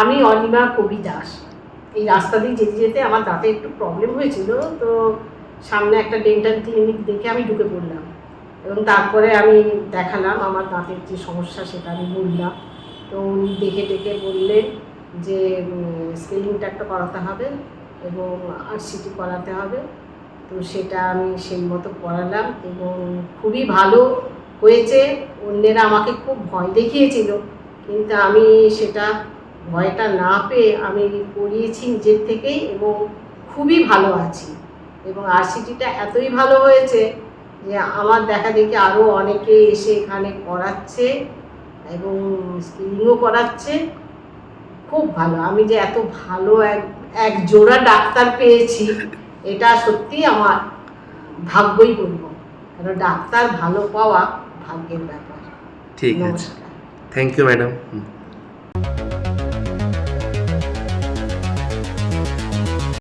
আমি অনিমা কবি দাস। এই রাস্তা দিয়ে যেতে যেতে আমার দাঁতে একটু প্রবলেম হয়েছিল, তো সামনে একটা ডেন্টাল ক্লিনিক দেখে আমি ঢুকে পড়লাম এবং তারপরে আমি দেখালাম আমার দাঁতের যে সমস্যা সেটা আমি বললাম। তো উনি দেখে টেকে বললেন যে স্কেলিংটা একটা করাতে হবে এবং আরসিটি করাতে হবে। তো সেটা আমি সেই মতো করালাম এবং খুবই ভালো হয়েছে। অন্যেরা আমাকে খুব ভয় দেখিয়েছিল, কিন্তু আমি সেটা ভয়টা না পেয়ে আমি করিয়েছি নিজের থেকেই এবং খুবই ভালো আছি। এবং আরসিটিটা এতই ভালো হয়েছে যে আমার দেখা দেখি আরও অনেকে এসে এখানে করাচ্ছে এবং স্ক্রিনিংও করাচ্ছে। খুব ভালো, আমি যে এত ভালো এক জোড়া ডাক্তার পেয়েছি এটা সত্যি আমার ভাগ্যই বলবো, কারণ ডাক্তার ভালো পাওয়া ভাগ্যের ব্যাপার। ঠিক আছে, নমস্কার। Thank you madam.